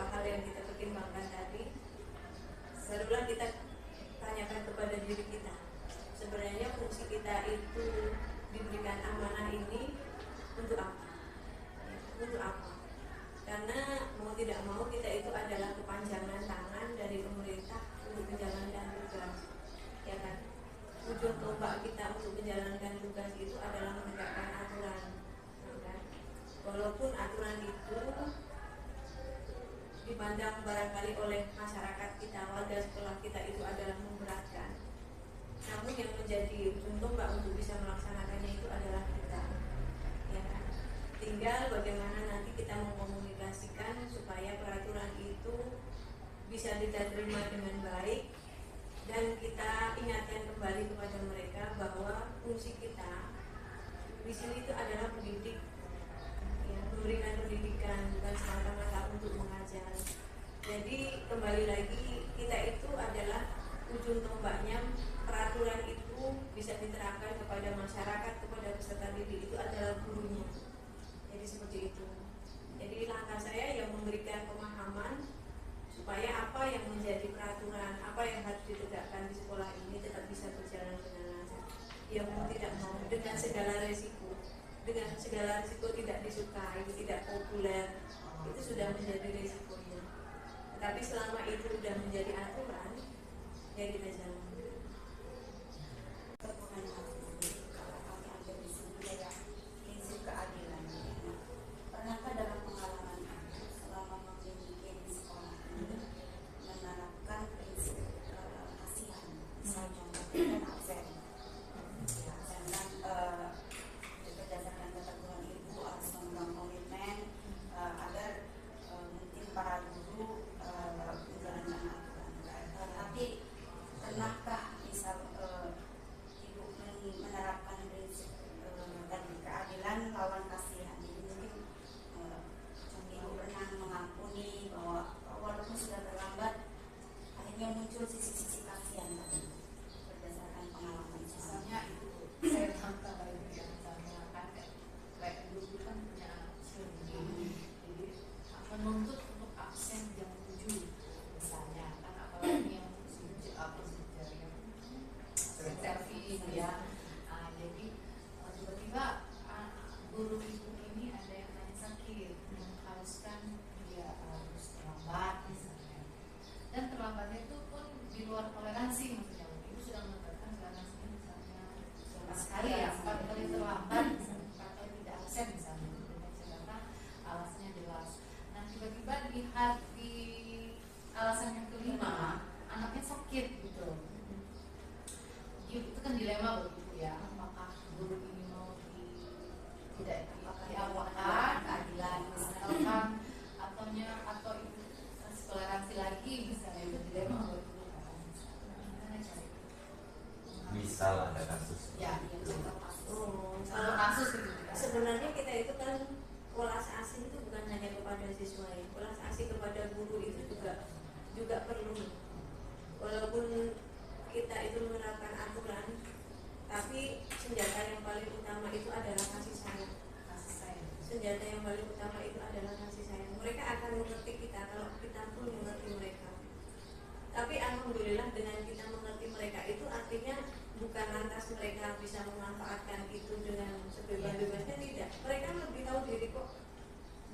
beberapa hal yang kita pertimbangkan tadi, barulah kita tanyakan kepada diri kita, sebenarnya fungsi kita itu diberikan amanah ini untuk apa? Untuk apa? Karena mau tidak mau kita itu adalah kepanjangan tangan dari pemerintah untuk menjalankan tugas, ya kan? Ujung tombak kita untuk menjalankan tugas itu adalah menegakkan aturan, ya kan? Walaupun aturan itu dipandang barangkali oleh masyarakat kita, warga sekolah kita itu adalah memberatkan, namun yang menjadi ujung tombak untuk bisa melaksanakannya itu adalah kita, ya kan? Tinggal bagaimana nanti kita mengkomunikasikan supaya peraturan itu bisa diterima dengan baik, dan kita ingatkan kembali kepada mereka bahwa fungsi kita di sini itu adalah pendidik, ya, memberikan pendidikan, bukan semata-mata untuk mengajar. Jadi kembali lagi, kita itu adalah ujung tombaknya, peraturan itu bisa diterapkan kepada masyarakat, kepada peserta didik itu adalah gurunya. Jadi seperti itu. Jadi langkah saya yang memberikan pemahaman supaya apa yang menjadi peraturan, apa yang harus ditegakkan di sekolah ini tetap bisa berjalan dengan lancar. Ya mau tidak mau, dengan segala resiko tidak disukai, tidak populer, itu sudah menjadi resikonya. Tetapi selama itu sudah menjadi aturan, ya kita jalan. Prinsip keadilan. Pernahkah dalam pengalaman selama membimbing di sekolah ini menerapkan prinsip kasihan, misalnya contohnya absen, dan berdasarkan ketentuan ibu harus memegang komitmen agar mungkin para guru menjalankan aturan. Tapi pernahkah misal ibu menerapkan prinsip tadi keadilan lawan kasihan? Jadi mungkin ibu pernah mengampuni bahwa walaupun sudah terlambat, akhirnya muncul sisi-sisi kasihan tadi berdasarkan pengalaman. Misalnya itu saya tangkap itu yang misalnya kan kayak dulu kan punya sendiri, jadi menuntut untuk absen jam 7 misalnya kan, apalagi yang servis ya. Jadi tiba-tiba guru ibu ini ada yang lain sakit, mengharuskan dia harus terlambat misalnya, dan terlambatnya itu pun di luar toleransi, maksudnya ibu sudah mengatakan toleransinya misalnya 4 kali ya, 4 kali terlambat, 4 kali tidak absen misalnya, dengan catatan alasannya jelas. Nah tiba-tiba dilihat di alasan yang kelima anaknya sakit gitu. Itu kan dilema begitu ya, apakah guru ini mau tidak diapakan keadilan misalkan atau itu toleransi lagi misalnya, itu dilema begitu kan. Misal ada kasus ya, contoh kasus gitu kan. Sebenarnya kita itu kan welas asih itu bukan hanya kepada siswa ya, welas asih kepada guru itu juga perlu. Walaupun kita itu menerapkan aturan, tapi senjata yang paling utama itu adalah kasih sayang. Senjata yang paling utama itu adalah kasih sayang. Mereka akan mengerti kita kalau kita pun mengerti mereka. Tapi alhamdulillah dengan kita mengerti mereka itu artinya bukan lantas mereka bisa memanfaatkan itu dengan sebebas-bebasnya, tidak. Mereka lebih tahu diri kok.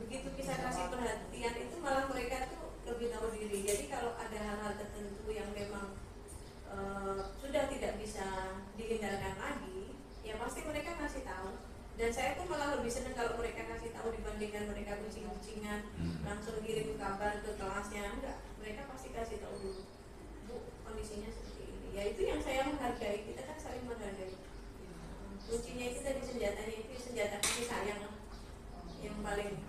Begitu kita kasih perhatian itu malah mereka tuh lebih tahu diri. Jadi kalau ada hal-hal tertentu yang memang sudah tidak bisa dihindarkan lagi, ya pasti mereka kasih tahu. Dan saya tuh malah lebih senang kalau mereka kasih tahu dibandingkan mereka kucing-kucingan langsung kirim kabar ke kelasnya. Enggak, mereka pasti kasih tahu dulu, Bu, kondisinya seperti ini. Ya itu yang saya menghargai, kita kan saling menghargai. Kuncinya itu tadi, senjatanya itu senjata kasih sayang yang paling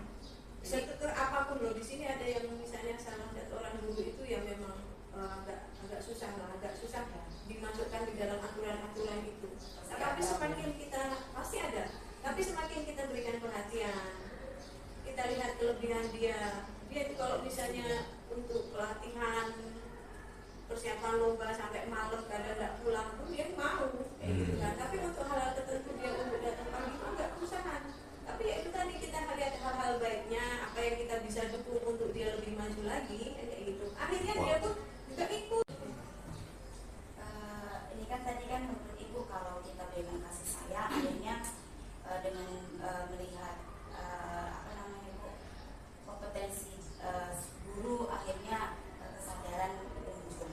sekeker apapun loh. Di sini ada yang misalnya salah satu orang guru itu yang memang agak susah dimasukkan di dalam aturan-aturan itu. Tapi semakin kita pasti ada, tapi semakin kita berikan perhatian, kita lihat kelebihan dia itu kalau misalnya untuk pelatihan persiapan lomba sampai malam kadang nggak pulang pun dia mau, gitu kan. Tapi untuk hal-hal tertentu dia untuk datang pagi itu nggak kesusahan. Tapi ya itu tadi kita lihat hal-hal baiknya, apa yang kita bisa dukung untuk dia lebih maju lagi. lagi kayak gitu. Akhirnya dia tuh juga ikut. Ini kan tadi kan menurut Ibu kalau kita pegang kasih sayang akhirnya dengan melihat apa namanya Bu, kompetensi guru akhirnya kesadaran muncul.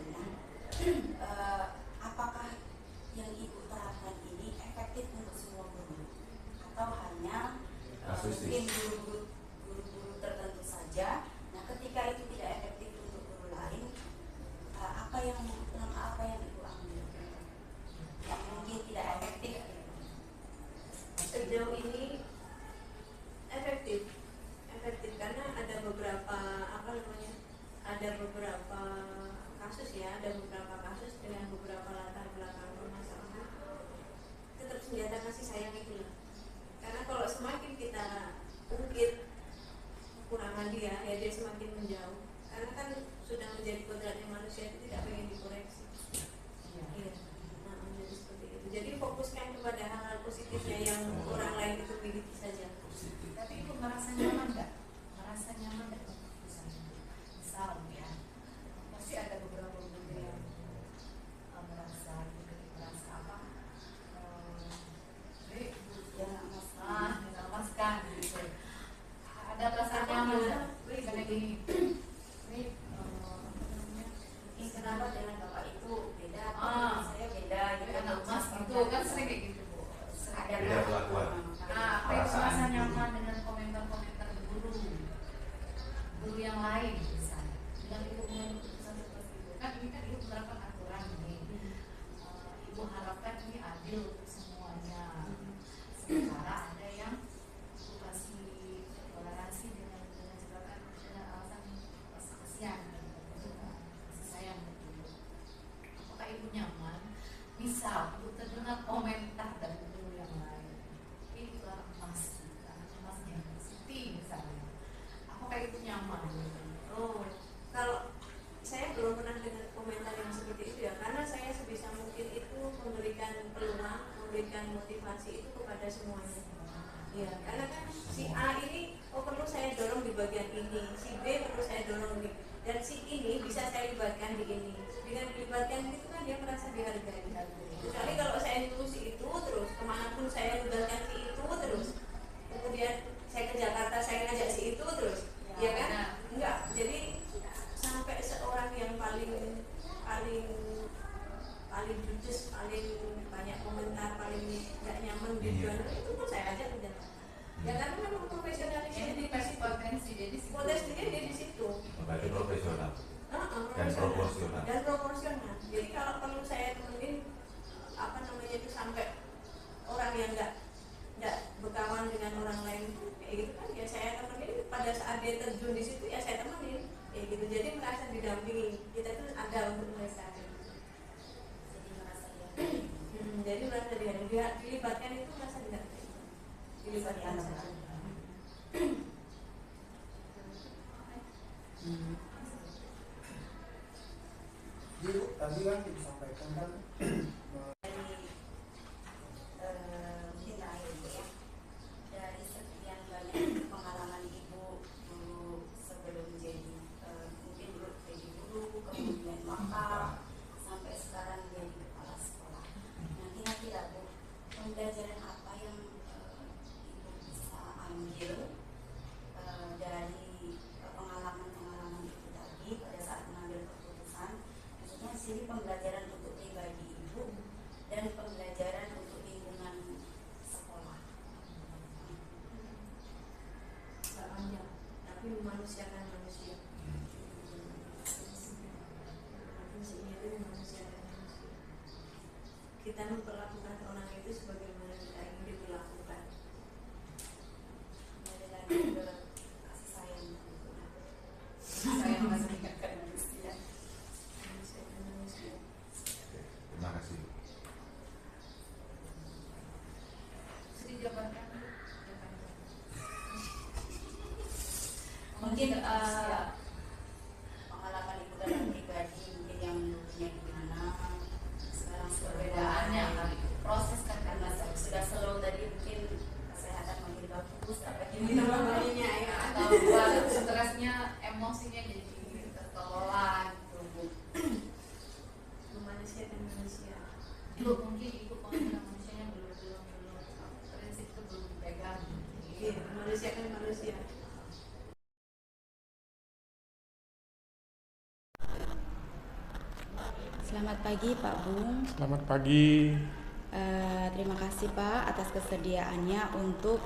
Apakah yang Ibu terapkan ini efektif untuk semua guru atau hanya mungkin guru-guru tertentu saja? Nah, ketika itu tidak efektif untuk guru lain, apa yang Ibu ambil yang mungkin tidak efektif? Sejauh ini efektif karena ada beberapa kasus ya, ada beberapa kasus dengan beberapa latar belakang permasalahan, tetap senjata kasih sayang itulah. Karena kalau semakin kita ungkit kekurangan dia, ya dia semakin menjauh. Karena kan sudah menjadi kodratnya manusia itu tidak ingin dikoreksi. Iya. Nah, menjadi seperti itu. Jadi fokuskan kepada hal-hal positifnya yang orang lain itu miliki saja. Tapi Ibu merasa nyaman nggak? Merasa nyaman nggak dengan keputusannya? Misal ya, pasti ada beberapa guru yang merasa apa? Memuaskan gitu. Ada perasaan nyaman nggak? Karena gini, ini Kenapa dengan Bapak itu beda? Saya beda gitu. anak mas itu kan sering kayak gitu Bu. Ada Beda perlakuan. Nah, apa yang merasa nyaman dengan komentar-komentar guru yang lain misalnya, dengan Ibu mengambil keputusan seperti itu, kan ini kan Ibu menerapkan aturan nih. Ibu harapkan ini adil untuk semuanya. Sementara ada yang Ibu kasih toleransi dengan jebakan dengan alasan rasa kasihan, kasih sayang gitu. Apakah Ibu nyaman? Misal Ibu terdengar komentar dari guru yang lain, ini orang emas, emasnya Siti misalnya, apakah Ibu nyaman? Oh, kalau saya belum pernah dengar komentar yang seperti itu ya, karena saya sebisa mungkin itu memberikan peluang, memberikan motivasi itu kepada semuanya. Ya, karena kan si A ini, perlu saya dorong di bagian ini, si B perlu saya dorong di, dan si ini bisa saya libatkan di ini. Dengan dilibatkan itu kan dia merasa dihargai. Kecuali kalau saya nyuruh si itu terus, kemanapun saya libatkan si itu terus, kemudian saya ke Jakarta saya ngajak si itu terus, ya kan? Enggak. Jadi sampai seorang yang paling judes, paling banyak komentar, paling nggak nyaman di jurnal itu pun saya ajak ke Jakarta. Ya karena memang profesionalisnya Ini pasti potensi, jadi potensinya dia di situ. Berarti profesional dan Profesional. proporsional. Dan proporsional. Jadi kalau perlu saya temenin apa namanya itu sampai orang yang nggak berkawan dengan orang lain kayak gitu kan ya saya temenin pada saat dia terjun di situ ya saya temenin kayak gitu. Jadi merasa didampingi, kita itu ada untuk mereka. Jadi merasa dia dilibatkan itu merasa didampingi, dilibatkan saja. Jadi tadi kan disampaikan kan mungkin terakhir Ibu ya, dari sekian banyak pengalaman Ibu dulu sebelum jadi mungkin dulu jadi guru, kemudian wakaf sampai sekarang jadi kepala sekolah. Nah, kira-kira Bu, pembelajaran apa yang Ibu bisa ambil dari pengalaman-pengalaman Ibu tadi pada saat mengambil keputusan? Maksudnya sini pembelajaran untuk pribadi Ibu dan pembelajaran untuk lingkungan sekolah. Nggak banyak, tapi memanusiakan manusia. Prinsipnya itu memanusiakan manusia. Kita memperlakukan orang itu sebagaimana kita ingin diperlakukan. Kembali lagi ke kasih sayang. saya masih ingatkan manusia. Memanusiakan manusia. Terima kasih. Sedih jawabannya. Mungkin pengalaman Ibu dalam pribadi mungkin yang dulunya gimana, sekarang Perbedaannya kali Selamat pagi Pak Bung. Selamat pagi. Terima kasih Pak atas kesediaannya untuk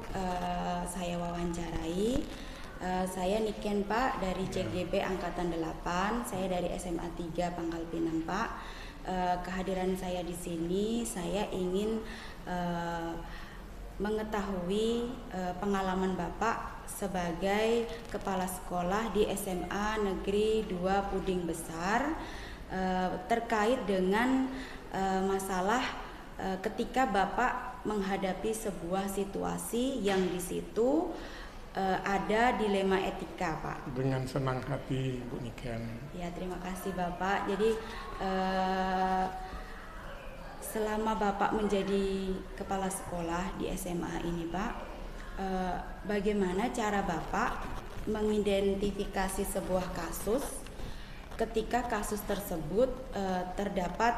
saya wawancarai. Saya Niken Pak dari CGB Angkatan 8. Saya dari SMA 3 Pangkal Pinang Pak. Kehadiran saya di sini saya ingin mengetahui pengalaman Bapak sebagai kepala sekolah di SMA Negeri 2 Puding Besar terkait dengan masalah ketika Bapak menghadapi sebuah situasi yang di situ ada dilema etika, Pak. Dengan senang hati, Bu Niken. Ya, terima kasih Bapak. Jadi selama Bapak menjadi kepala sekolah di SMA ini, Pak, bagaimana cara Bapak mengidentifikasi sebuah kasus ketika kasus tersebut terdapat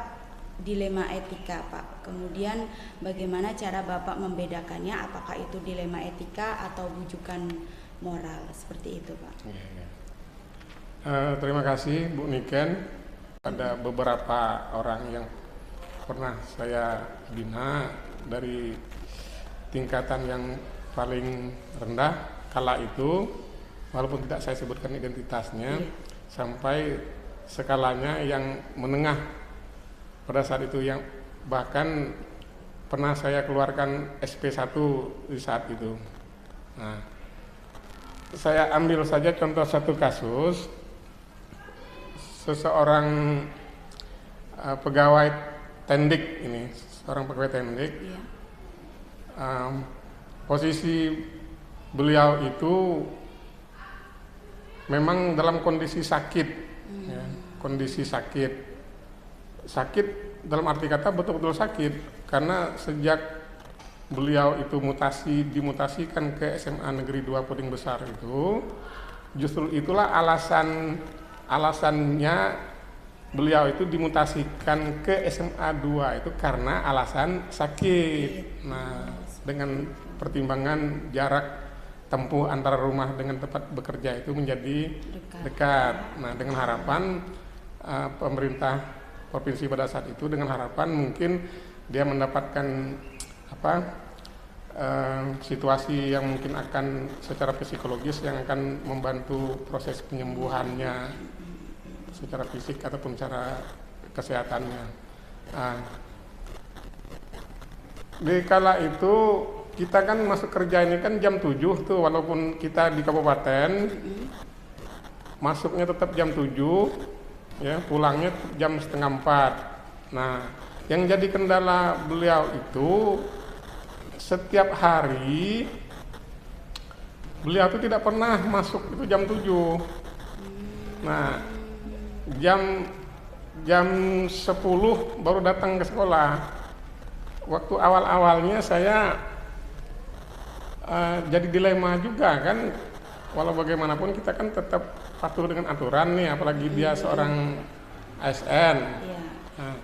dilema etika, Pak? Kemudian bagaimana cara Bapak membedakannya, apakah itu dilema etika atau bujukan moral, seperti itu, Pak? Terima kasih Bu Niken. Ada beberapa orang yang pernah saya bina dari tingkatan yang paling rendah kala itu, walaupun tidak saya sebutkan identitasnya, sampai skalanya yang menengah pada saat itu, yang bahkan pernah saya keluarkan SP1 di saat itu. Nah, saya ambil saja contoh satu kasus, seseorang pegawai tendik ini, seorang pegawai tendik. Posisi beliau itu memang dalam kondisi sakit, ya, kondisi sakit dalam arti kata betul-betul sakit, karena sejak beliau itu dimutasikan ke SMA Negeri 2 Puding Besar itu, justru itulah alasannya beliau itu dimutasikan ke SMA 2 itu karena alasan sakit. Nah, dengan pertimbangan jarak tempuh antara rumah dengan tempat bekerja itu menjadi dekat. Nah, dengan harapan pemerintah provinsi pada saat itu, dengan harapan mungkin dia mendapatkan situasi yang mungkin akan secara psikologis yang akan membantu proses penyembuhannya secara fisik ataupun secara kesehatannya. Di kala itu kita kan masuk kerja ini kan jam 7 tuh, walaupun kita di kabupaten, masuknya tetap jam 7, ya, pulangnya jam setengah 4. Nah, yang jadi kendala beliau itu setiap hari beliau itu tidak pernah masuk itu jam 7. Nah, jam 10 baru datang ke sekolah. Waktu awal-awalnya saya jadi dilema juga kan, walau bagaimanapun kita kan tetap patuh dengan aturan nih, apalagi dia seorang ASN. Nah,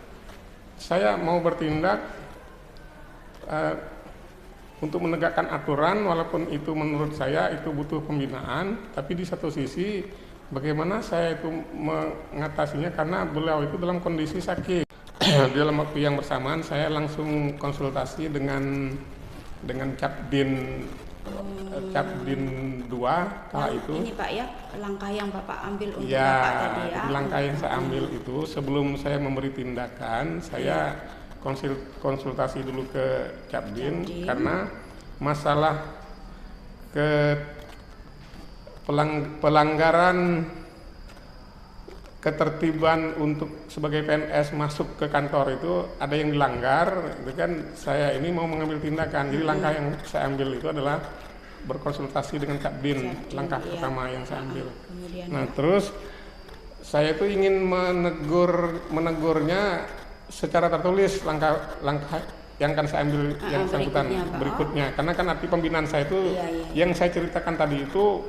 saya mau bertindak untuk menegakkan aturan, walaupun itu menurut saya itu butuh pembinaan, tapi di satu sisi bagaimana saya itu mengatasinya karena beliau itu dalam kondisi sakit. Dalam waktu yang bersamaan saya langsung konsultasi dengan Capdin 2 kala itu. Ini Pak ya, langkah yang Bapak ambil untuk ya, Bapak tadi ya. Langkah yang saya ambil itu sebelum saya memberi tindakan, saya konsultasi dulu ke Capdin karena masalah pelanggaran ketertiban untuk sebagai PNS masuk ke kantor itu ada yang dilanggar, itu kan saya ini mau mengambil tindakan. Jadi langkah yang saya ambil itu adalah berkonsultasi dengan Capdin, langkah pertama yang saya ambil. Nah, terus saya itu ingin menegurnya secara tertulis langkah yang akan saya ambil yang bersangkutan berikutnya. Karena kan arti pembinaan saya itu yang saya ceritakan tadi itu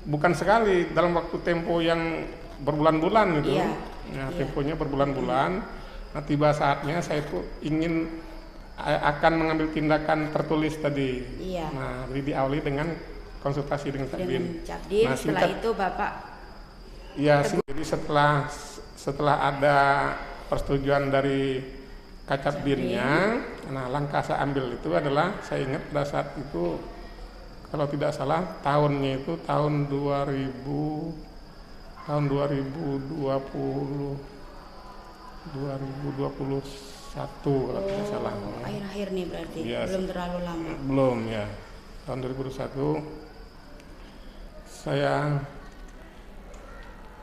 bukan sekali, dalam waktu tempo yang berbulan-bulan gitu. Temponya berbulan-bulan. Nah, tiba saatnya saya itu ingin akan mengambil tindakan tertulis tadi. Nah, jadi diawali dengan konsultasi dengan Capdin. Nah, setelah itu Bapak jadi setelah ada persetujuan dari Kacapdinnya. Nah, langkah saya ambil itu adalah, saya ingat pada saat itu kalau tidak salah tahunnya itu tahun 2020 2021 kalau tidak salah. Akhir-akhir nih berarti, Iya, belum terlalu lama. belum ya. Tahun 2021 saya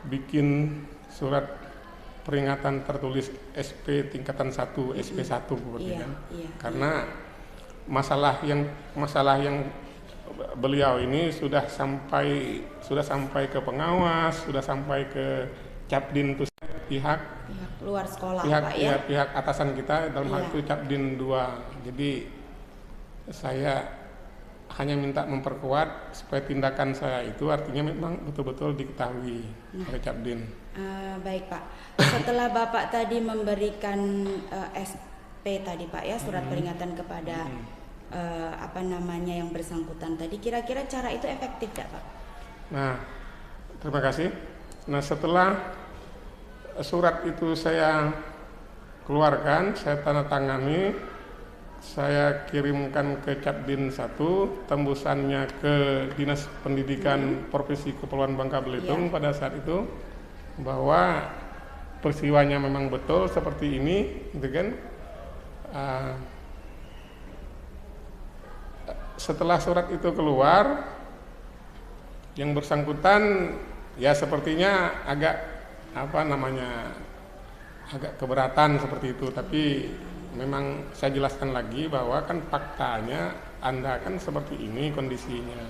bikin surat peringatan tertulis SP tingkatan 1, SP1 seperti Iya, kan. iya. Karena masalah yang beliau ini sudah sampai ke pengawas, sudah sampai ke Capdin itu pihak Luar sekolah Pak ya. pihak atasan kita, dalam hal Iya. itu Capdin 2. Jadi saya hanya minta memperkuat supaya tindakan saya itu artinya memang betul-betul diketahui oleh Capdin. Baik Pak, setelah Bapak tadi memberikan SP tadi Pak ya, surat peringatan kepada yang bersangkutan tadi, kira-kira cara itu efektif tidak Pak? Nah, terima kasih. Nah, setelah surat itu saya keluarkan, saya tanda tangani, saya kirimkan ke Capdin 1, tembusannya ke Dinas Pendidikan Provinsi Kepulauan Bangka Belitung pada saat itu, bahwa peristiwanya memang betul seperti ini, gitu kan. Setelah surat itu keluar, yang bersangkutan ya sepertinya agak agak keberatan seperti itu, tapi memang saya jelaskan lagi bahwa kan faktanya Anda kan seperti ini kondisinya.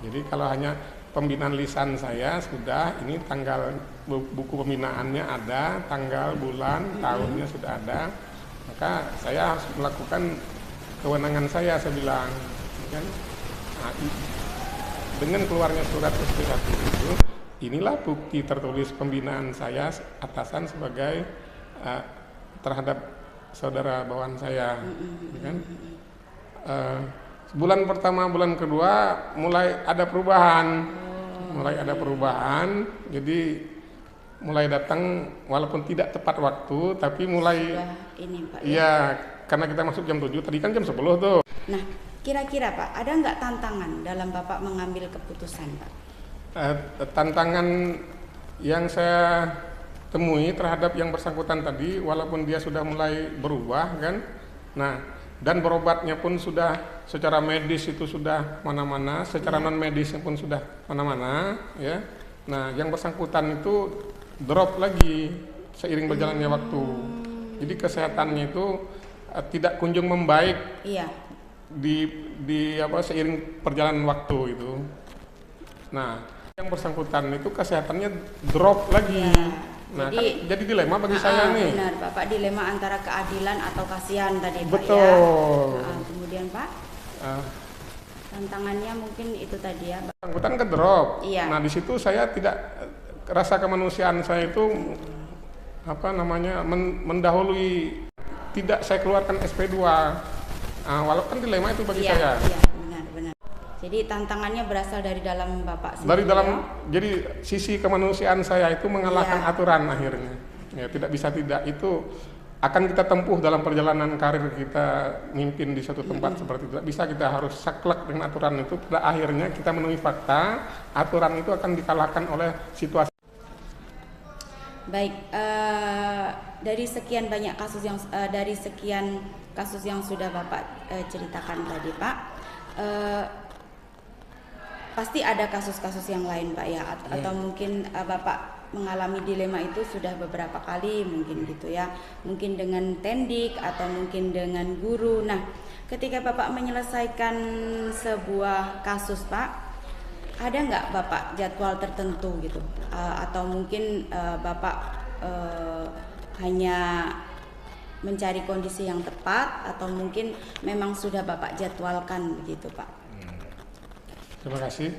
Jadi kalau hanya pembinaan lisan saya sudah, ini tanggal buku pembinaannya ada, tanggal, bulan, tahunnya sudah ada, maka saya harus melakukan kewenangan saya bilang kan. Nah, dengan keluarnya surat SP1 itu, inilah bukti tertulis pembinaan saya atasan sebagai terhadap saudara bawahan saya, kan? Bulan pertama, bulan kedua mulai ada perubahan, jadi mulai datang walaupun tidak tepat waktu, tapi mulai ini Pak. Iya, karena kita masuk jam 7, tadi kan jam 10 tuh. Nah, kira-kira Pak, ada nggak tantangan dalam Bapak mengambil keputusan Pak? Tantangan yang saya temui terhadap yang bersangkutan tadi, walaupun dia sudah mulai berubah kan, nah dan berobatnya pun sudah secara medis itu sudah mana-mana, secara non medisnya pun sudah mana-mana, ya. Nah, yang bersangkutan itu drop lagi seiring berjalannya waktu. Jadi kesehatannya itu tidak kunjung membaik. Iya. Seiring perjalanan waktu itu. Nah, yang bersangkutan itu kesehatannya drop lagi. Ya. Nah, jadi dilema bagi saya nih. Benar, Bapak, dilema antara keadilan atau kasihan tadi Pak. Betul. Ya. Kemudian Pak, tantangannya mungkin itu tadi ya. Bersangkutan ke drop. Iya. Nah, di situ saya tidak, rasa kemanusiaan saya itu mendahului, tidak saya keluarkan SP2. Walaupun dilema itu bagi saya. Iya, benar. Jadi tantangannya berasal dari dalam Bapak sendiri. Dari dalam, ya? jadi sisi kemanusiaan saya itu mengalahkan Iya. aturan akhirnya. Ya, tidak bisa tidak, itu akan kita tempuh dalam perjalanan karir kita mimpin di suatu tempat seperti itu. Tidak bisa kita harus saklek dengan aturan itu. Pada akhirnya kita menemui fakta, aturan itu akan dikalahkan oleh situasi. Baik, dari sekian banyak kasus yang sudah Bapak ceritakan tadi Pak, pasti ada kasus-kasus yang lain Pak ya, atau mungkin Bapak mengalami dilema itu sudah beberapa kali mungkin gitu ya, mungkin dengan tendik atau mungkin dengan guru. Nah, ketika Bapak menyelesaikan sebuah kasus Pak, ada nggak Bapak jadwal tertentu gitu, atau mungkin Bapak hanya mencari kondisi yang tepat, atau mungkin memang sudah Bapak jadwalkan begitu Pak? Terima kasih.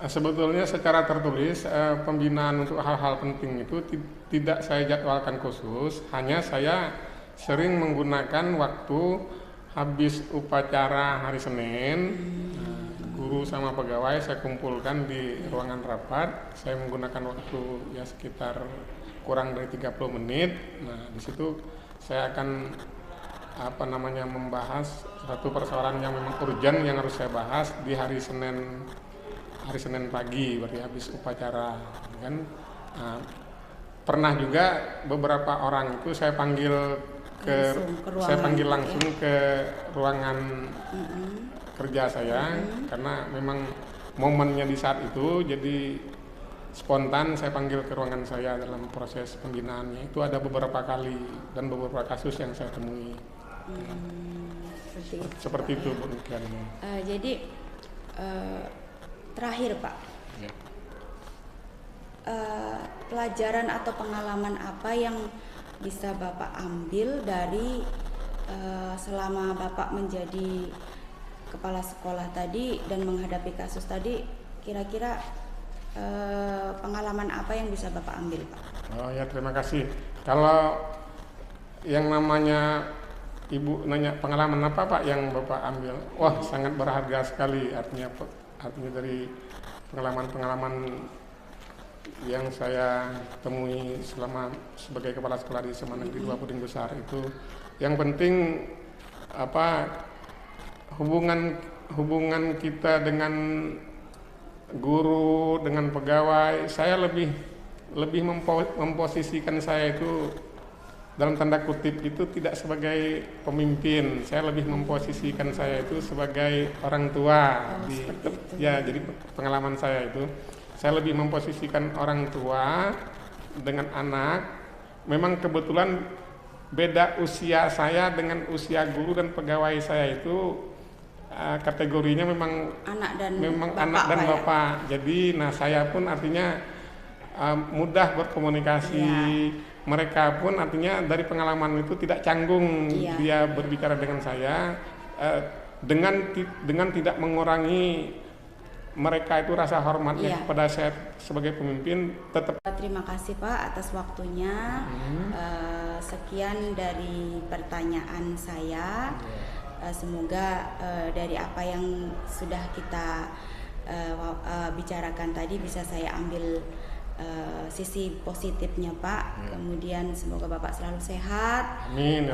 Sebetulnya secara tertulis pembinaan untuk hal-hal penting itu tidak saya jadwalkan khusus, hanya saya sering menggunakan waktu habis upacara hari Senin. Guru sama pegawai saya kumpulkan di ruangan rapat, saya menggunakan waktu ya sekitar kurang dari 30 menit. Nah, di situ saya akan membahas satu persoalan yang memang urgent yang harus saya bahas di hari Senin pagi, berarti habis upacara kan. Nah, pernah juga beberapa orang itu saya panggil langsung ke ruangan kerja saya, karena memang momennya di saat itu, jadi spontan saya panggil ke ruangan saya dalam proses pembinaannya. Itu ada beberapa kali dan beberapa kasus yang saya temui. Seperti itu Bu Niken. Jadi terakhir Pak, Ya. Pelajaran atau pengalaman apa yang bisa Bapak ambil dari selama Bapak menjadi kepala sekolah tadi dan menghadapi kasus tadi, kira-kira pengalaman apa yang bisa Bapak ambil Pak? Oh ya, terima kasih. Kalau yang namanya Ibu nanya pengalaman apa Pak yang Bapak ambil, wah sangat berharga sekali, artinya dari pengalaman yang saya temui selama sebagai kepala sekolah di SMA Negeri 2 Puding Besar itu. Yang penting hubungan kita dengan guru, dengan pegawai. Saya lebih memposisikan saya itu dalam tanda kutip itu tidak sebagai pemimpin. Saya lebih memposisikan saya itu sebagai orang tua. Jadi pengalaman saya itu, saya lebih memposisikan orang tua dengan anak. Memang kebetulan beda usia saya dengan usia guru dan pegawai saya itu kategorinya memang anak dan bapak. Jadi saya pun artinya mudah berkomunikasi. Mereka pun artinya dari pengalaman itu tidak canggung dia berbicara dengan saya, dengan tidak mengurangi mereka itu rasa hormatnya kepada saya sebagai pemimpin. Tetap. Terima kasih Pak atas waktunya. Sekian dari pertanyaan saya. Semoga dari apa yang sudah kita bicarakan tadi bisa saya ambil sisi positifnya Pak. Kemudian semoga Bapak selalu sehat. Amin.